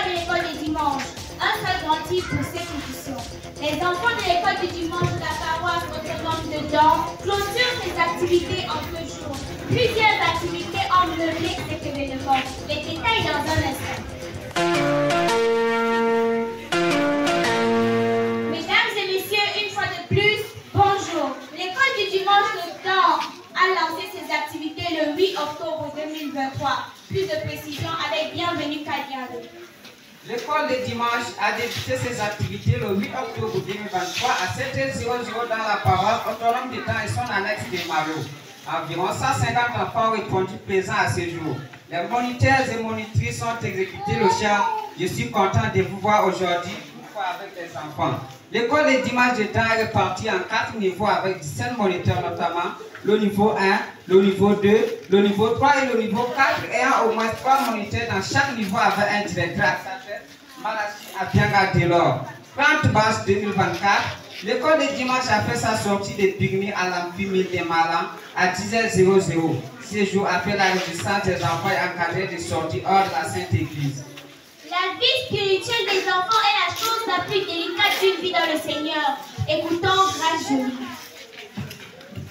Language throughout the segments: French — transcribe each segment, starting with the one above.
de l'école du dimanche. Un seul grand titre pour cette édition. Les enfants de l'école du dimanche de la paroisse autonome de Dor clôturent ces activités en 2 jours. Plusieurs activités enveloppées cet événement. Les détails dans un instant. Mesdames et messieurs, une fois de plus, bonjour. L'école du dimanche de Dor a lancé ses activités le 8 octobre 2023. Plus de précision avec Bienvenue Kadiado. L'école de dimanche a débuté ses activités le 8 octobre 2023 à 7h00 dans la paroisse autonome de Dor et son annexe de Malo. Environ 150 enfants ont répondu présents à ce jour. Les moniteurs et monitrices ont exécuté le chant. Je suis content de vous voir aujourd'hui avec les enfants. L'école de dimanche de Dor est répartie en 4 niveaux avec 17 moniteurs, notamment le niveau 1, le niveau 2, le niveau 3 et le niveau 4, ayant au moins 3 moniteurs dans chaque niveau avec un directeur à sa tête, Malachi Abianga Delors. 30 mars 2024, l'école de dimanche a fait sa sortie de Pygmée à l'amphimile des Malans à 10h00. Ce jour a fait la résistance des enfants et encadré des sorties hors de la Sainte Église. La vie spirituelle des enfants est la chose la plus délicate d'une vie dans le Seigneur. Écoutons Grâce Jolie.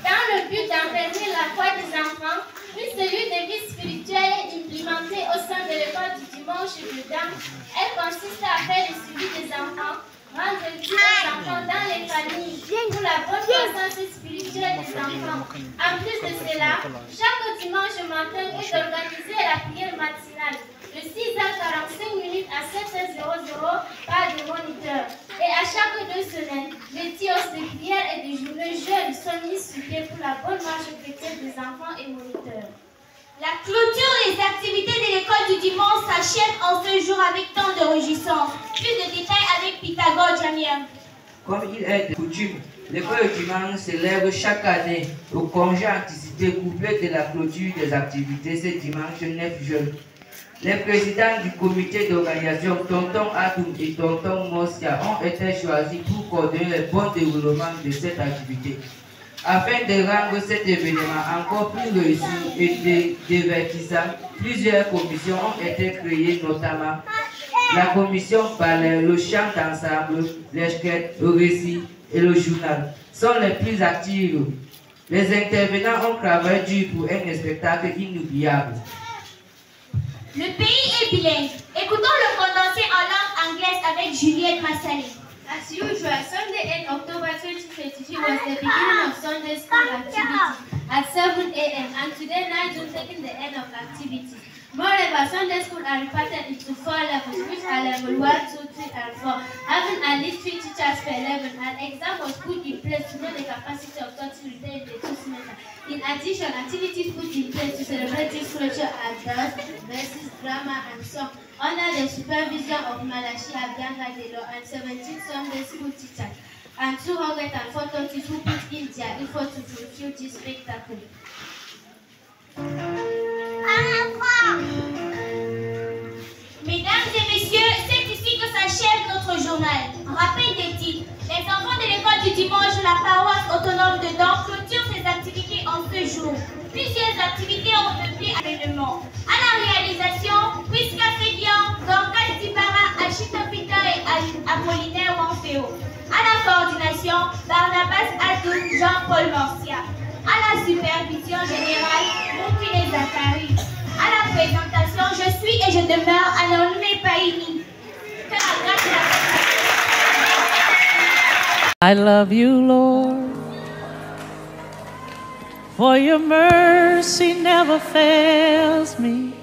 Dans le but d'entraîner la foi des enfants, une cellule de vie spirituelle est implémentée au sein de l'école du dimanche de Dor. Elle consiste à faire le suivi des enfants, rendre vie aux enfants dans les familles pour la bonne croissance spirituelle des enfants. En plus de cela, chaque dimanche matin est organisée la prière matinale de 6h45 à 7h00 par des moniteurs. Et à chaque 2 semaines, les tios de prière et des journées jeunes sont mis sur pied pour la bonne marche chrétienne des enfants et moniteurs. La clôture des activités de l'école du dimanche s'achève en ce jour avec tant de réjouissance. Plus de détails avec Pythagore Jamia. Comme il est de coutume, l'école du dimanche célèbre chaque année au congé anticipé couplé de la clôture des activités ce dimanche 9 juin. Les présidents du comité d'organisation, Tonton Atoum et Tonton Mosca, ont été choisis pour coordonner le bon déroulement de cette activité. Afin de rendre cet événement encore plus réussi et divertissant, plusieurs commissions ont été créées, notamment la commission ballet, le chant d'ensemble, l'esquette, le récit et le journal sont les plus actifs. Les intervenants ont travaillé dur pour un spectacle inoubliable. Le pays est bilingue. Écoutons le condensé en langue anglaise avec Juliette Massali. As usual, Sunday 8 October 2023 was the beginning of Sunday school activity at 7 a.m. and today night will taking the end of activity. Moreover, Sunday school are reparted into 4 levels, which are level 1, 2, 3, and 4, having at least 3 teachers per level. An exam was put in place to know the capacity of 30 retained in the 2 semesters. In addition, activities put in place to celebrate this culture are dance, verses, drama, and song, under the supervision of Malachi Abianga Delors and 17 Sunday school teachers, and 204 touches who put in their effort to fulfill this spectacle. Mesdames et messieurs, c'est ici que s'achève notre journal. Rappel des titres. Les enfants de l'école du dimanche de la paroisse autonome de Dor clôturent ses activités en ce jour. Plusieurs activités ont peuplé l'événement. À la réalisation, Priska Fédian, Dorcas Dibara, Achito Pita et Apollinaire Wanfeo. À la coordination, Barnabas Adoum, Jean-Paul Morcia. À la supervision générale, Moukine Zakari. À la présentation, je suis et je demeure Anonyme Paini. Que la grâce et la I love you, Lord, for your mercy never fails me.